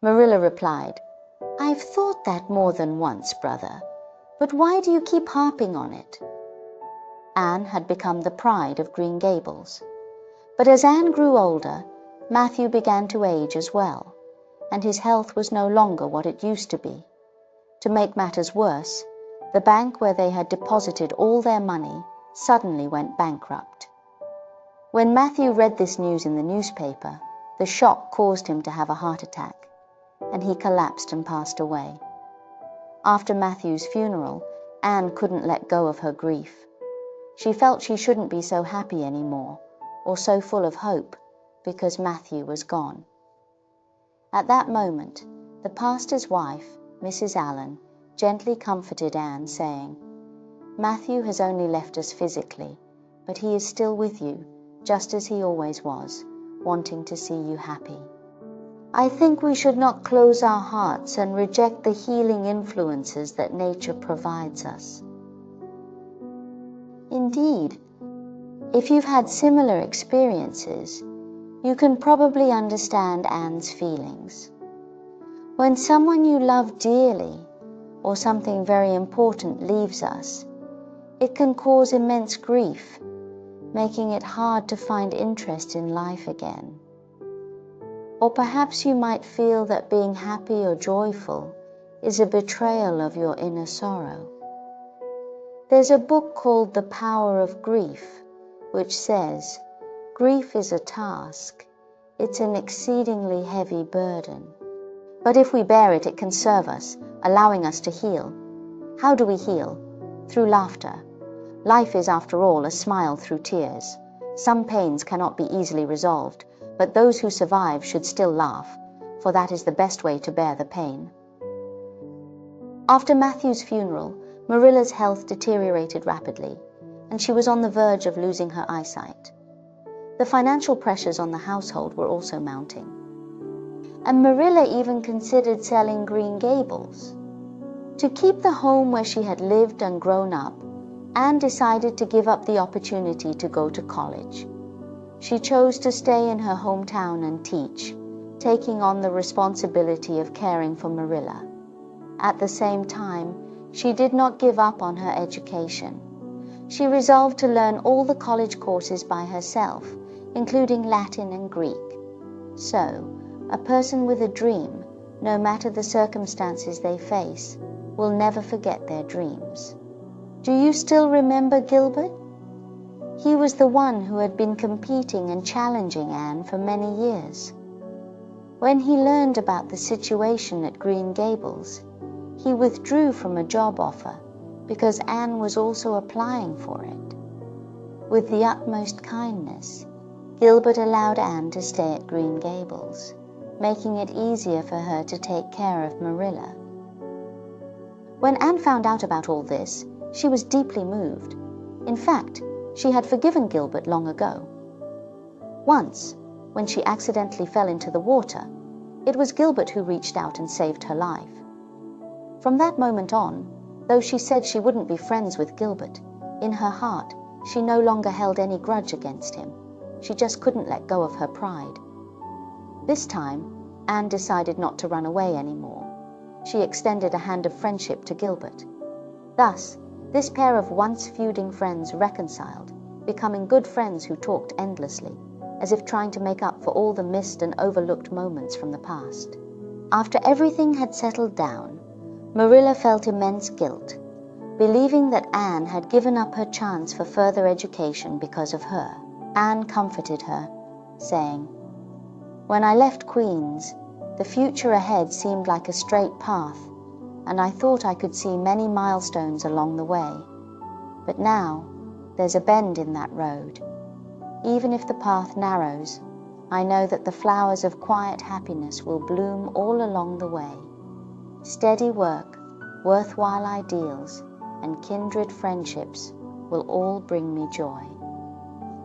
Marilla replied, "I've thought that more than once, brother, but why do you keep harping on it?" Anne had become the pride of Green Gables. But as Anne grew older, Matthew began to age as well, and his health was no longer what it used to be. To make matters worse, the bank where they had deposited all their money suddenly went bankrupt. When Matthew read this news in the newspaper, the shock caused him to have a heart attack, and he collapsed and passed away. After Matthew's funeral, Anne couldn't let go of her grief. She felt she shouldn't be so happy anymore, or so full of hope, because Matthew was gone. At that moment, the pastor's wife, Mrs. Allen, gently comforted Anne, saying, "Matthew has only left us physically, but he is still with you, just as he always was, wanting to see you happy." I think we should not close our hearts and reject the healing influences that nature provides us. Indeed, if you've had similar experiences, you can probably understand Anne's feelings. When someone you love dearly, or something very important, leaves us, it can cause immense grief, making it hard to find interest in life again. Or perhaps you might feel that being happy or joyful is a betrayal of your inner sorrow. There's a book called The Power of Grief, which says, "Grief is a task. It's an exceedingly heavy burden. But if we bear it, it can serve us, allowing us to heal." How do we heal? Through laughter. Life is, after all, a smile through tears. Some pains cannot be easily resolved, but those who survive should still laugh, for that is the best way to bear the pain. After Matthew's funeral, Marilla's health deteriorated rapidly, and she was on the verge of losing her eyesight. The financial pressures on the household were also mounting. And Marilla even considered selling Green Gables. To keep the home where she had lived and grown up, Anne decided to give up the opportunity to go to college. She chose to stay in her hometown and teach, taking on the responsibility of caring for Marilla. At the same time, she did not give up on her education. She resolved to learn all the college courses by herself, including Latin and Greek. So, a person with a dream, no matter the circumstances they face, will never forget their dreams. Do you still remember Gilbert? He was the one who had been competing and challenging Anne for many years. When he learned about the situation at Green Gables, he withdrew from a job offer because Anne was also applying for it. With the utmost kindness, Gilbert allowed Anne to stay at Green Gables, making it easier for her to take care of Marilla. When Anne found out about all this, she was deeply moved. In fact, she had forgiven Gilbert long ago. Once, when she accidentally fell into the water, it was Gilbert who reached out and saved her life. From that moment on, though she said she wouldn't be friends with Gilbert, in her heart she no longer held any grudge against him. She just couldn't let go of her pride. This time, Anne decided not to run away anymore. She extended a hand of friendship to Gilbert. Thus, this pair of once feuding friends reconciled, becoming good friends who talked endlessly, as if trying to make up for all the missed and overlooked moments from the past. After everything had settled down, Marilla felt immense guilt, believing that Anne had given up her chance for further education because of her. Anne comforted her, saying, "When I left Queen's, the future ahead seemed like a straight path, and I thought I could see many milestones along the way. But now, there's a bend in that road. Even if the path narrows, I know that the flowers of quiet happiness will bloom all along the way. Steady work, worthwhile ideals, and kindred friendships will all bring me joy.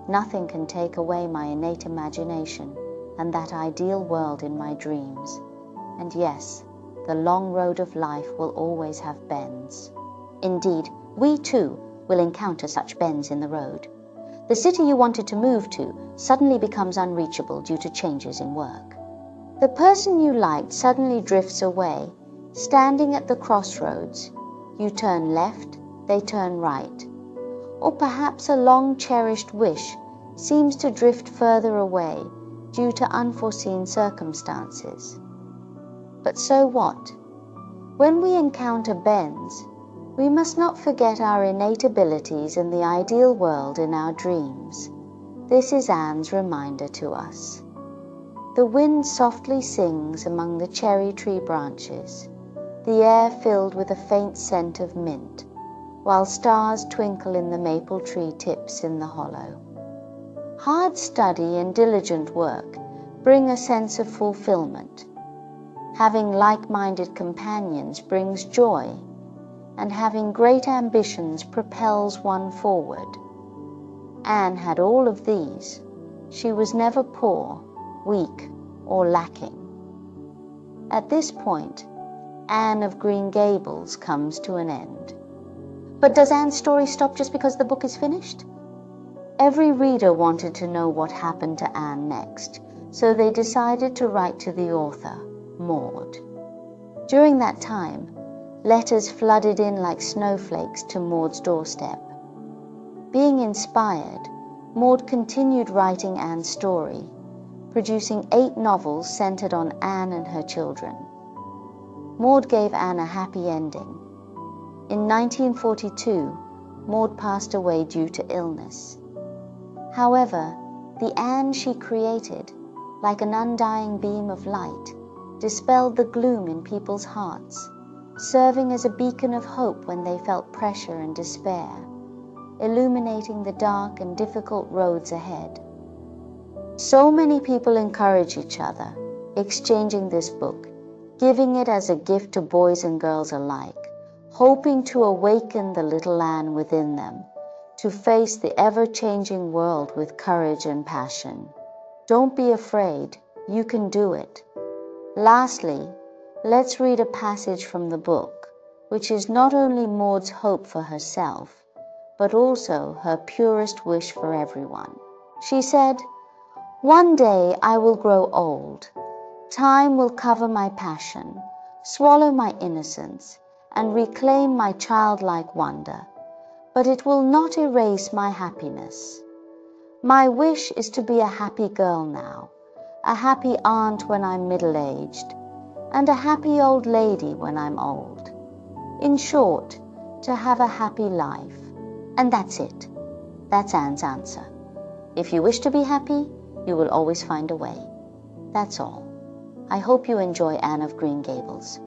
Nothing can take away my innate imagination and that ideal world in my dreams. And yes, the long road of life will always have bends. Indeed, we too will encounter such bends in the road. The city you wanted to move to suddenly becomes unreachable due to changes in work. The person you liked suddenly drifts away, standing at the crossroads. You turn left, they turn right. Or perhaps a long-cherished wish seems to drift further away due to unforeseen circumstances. But so what? When we encounter bends, we must not forget our innate abilities and the ideal world in our dreams. This is Anne's reminder to us. The wind softly sings among the cherry tree branches, the air filled with a faint scent of mint, while stars twinkle in the maple tree tips in the hollow. Hard study and diligent work bring a sense of fulfillment. Having like-minded companions brings joy, and having great ambitions propels one forward. Anne had all of these. She was never poor, weak, or lacking. At this point, Anne of Green Gables comes to an end. But does Anne's story stop just because the book is finished? Every reader wanted to know what happened to Anne next, so they decided to write to the author, Maud. During that time, letters flooded in like snowflakes to Maud's doorstep. Being inspired, Maud continued writing Anne's story, producing 8 novels centered on Anne and her children. Maud gave Anne a happy ending. In 1942, Maud passed away due to illness. However, the Anne she created, like an undying beam of light, dispelled the gloom in people's hearts, serving as a beacon of hope when they felt pressure and despair, illuminating the dark and difficult roads ahead. So many people encourage each other, exchanging this book, giving it as a gift to boys and girls alike, hoping to awaken the little Anne within them, to face the ever-changing world with courage and passion. Don't be afraid, you can do it. Lastly, let's read a passage from the book, which is not only Maud's hope for herself, but also her purest wish for everyone. She said, "One day I will grow old. Time will cover my passion, swallow my innocence, and reclaim my childlike wonder, but it will not erase my happiness. My wish is to be a happy girl now, a happy aunt when I'm middle-aged, and a happy old lady when I'm old. In short, to have a happy life." And that's it. That's Anne's answer. If you wish to be happy, you will always find a way. That's all. I hope you enjoy Anne of Green Gables.